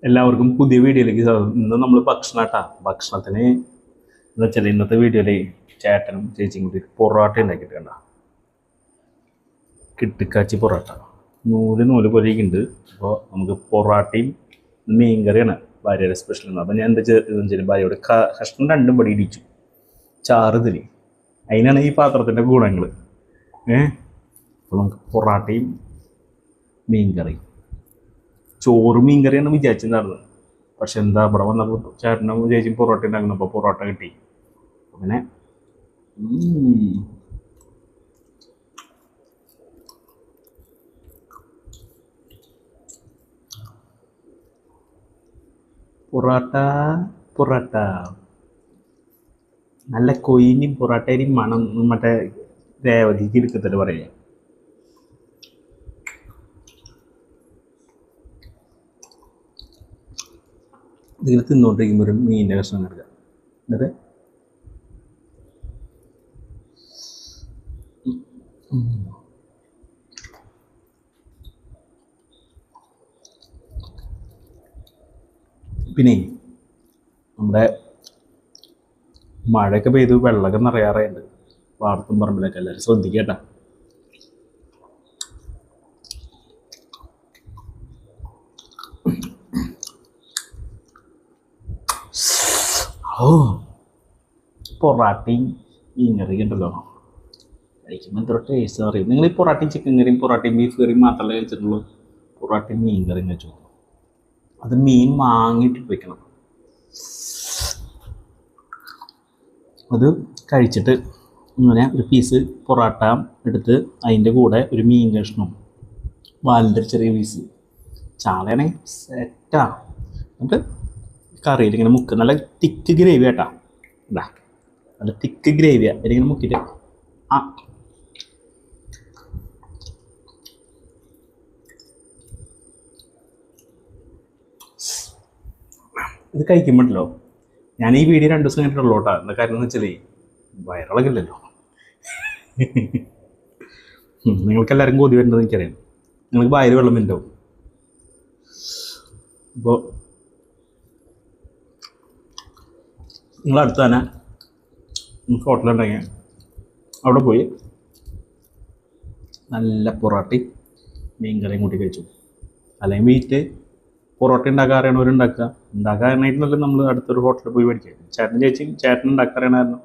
എല്ലാവർക്കും പുതിയ വീഡിയോയിലേക്ക് സ്വാഗതം. ഇന്ന് നമ്മൾ ഭക്ഷണട്ടാ. ഭക്ഷണത്തിന് എന്ന് വെച്ചാൽ ഇന്നത്തെ വീഡിയോയിൽ ചേട്ടനും ചേച്ചിയും കൂടി പൊറോട്ട ഉണ്ടാക്കിയിട്ടുണ്ട്. കിട്ടിക്കാച്ചി പൊറോട്ട നൂല് പൊരിക്കുന്നുണ്ട്. അപ്പോൾ നമുക്ക് പൊറോട്ടയും മീൻകറിയാണ് ഭാര്യയുടെ സ്പെഷ്യൽ. അപ്പോൾ ഞാൻ എന്താ ചെയ്തു, ഭാര്യയോട് കഷ്ണം രണ്ടും പടി ഇടിച്ചു ചാറുതിരി. അതിനാണ് ഈ പാത്രത്തിൻ്റെ ഗുണങ്ങൾ. അപ്പോൾ നമുക്ക് പൊറോട്ടയും മീൻകറിയും, ചോറ് മീൻകറിയാണ് വിചാരിച്ചിട്ടുണ്ടായിരുന്നത്. പക്ഷെ എന്താ ഇവിടെ വന്നപ്പോൾ ചേട്ടനും ചേച്ചിയും പൊറോട്ട ഉണ്ടാക്കുന്നു. അപ്പോൾ പൊറോട്ട കിട്ടി. അങ്ങനെ പൊറോട്ട നല്ല കൊയിനും പൊറോട്ടയും മണം മറ്റേ രേവതിക്ക് എടുക്കത്തില്ല പറയാ. ഇതിൽ തിന്നുകൊണ്ടിരിക്കുമ്പോൾ ഒരു മീനിൻ്റെ കഷ്ണം എടുക്കുക. എന്നിട്ട് പിന്നെ നമ്മുടെ മഴയൊക്കെ പെയ്ത് വെള്ളമൊക്കെ നിറയാറുണ്ട് പാടത്തും പറമ്പിലൊക്കെ. എല്ലാവരും ശ്രദ്ധിക്കട്ടാ. പൊറാട്ടയും മീൻകറിയും ഉണ്ടല്ലോ, കഴിക്കുമ്പോൾ എത്ര ടേസ്റ്റ് അറിയും. നിങ്ങൾ ഈ പൊറാട്ടയും ചിക്കൻ കറിയും പൊറാട്ടയും ബീഫ് കറിയും മാത്രമല്ല കഴിച്ചിട്ടുള്ളൂ. പൊറാട്ടയും മീൻ കറിയും കഴിച്ചു. അത് മീൻ വാങ്ങിയിട്ട് വയ്ക്കണം. അത് കഴിച്ചിട്ട് ഇങ്ങനെ ഒരു പീസ് പൊറാട്ട എടുത്ത് അതിൻ്റെ കൂടെ ഒരു മീൻ കഷ്ണം, വാലിൻ്റെ ചെറിയ പീസ്, ചാളയാണെങ്കിൽ സെറ്റാ. എന്നിട്ട് കറിയിൽ ഇങ്ങനെ മുക്ക്. നല്ല തിക്ക് ഗ്രേവി കേട്ടാ. ഇതാ നല്ല തിക്ക് ഗ്രേവിയാണ്. അതിലിങ്ങനെ മുക്കിയിട്ട് ഇത് കഴിക്കുമ്പോഴല്ലോ, ഞാൻ ഈ വീഡിയോ 2 ദിവസം കഴിഞ്ഞിട്ടുള്ളൂ കേട്ടോ. എന്താ കാര്യം എന്ന് വെച്ചാൽ വയറിളകില്ലല്ലോ. നിങ്ങൾക്ക് എല്ലാവർക്കും കൊതി വരുന്നത് എനിക്കറിയാം. നിങ്ങൾക്ക് വായിൽ വെള്ളം ഉണ്ടാവും. ഇപ്പോൾ നിങ്ങളടുത്ത് തന്നെ ഹോട്ടലുണ്ടെങ്കിൽ അവിടെ പോയി നല്ല പൊറോട്ടയും മീൻകറിയും കൂട്ടി കഴിച്ചു. അല്ലെങ്കിൽ വീട്ടിൽ പൊറോട്ട ഉണ്ടാക്കാറിയണവരുണ്ടാക്കുക. ഉണ്ടാക്കാനായിട്ടുള്ള നമ്മൾ അടുത്തൊരു ഹോട്ടലിൽ പോയി മേടിക്കുക. ചേട്ടനും ചേച്ചിയും ചേട്ടൻ ഉണ്ടാക്കാറിയണമായിരുന്നു.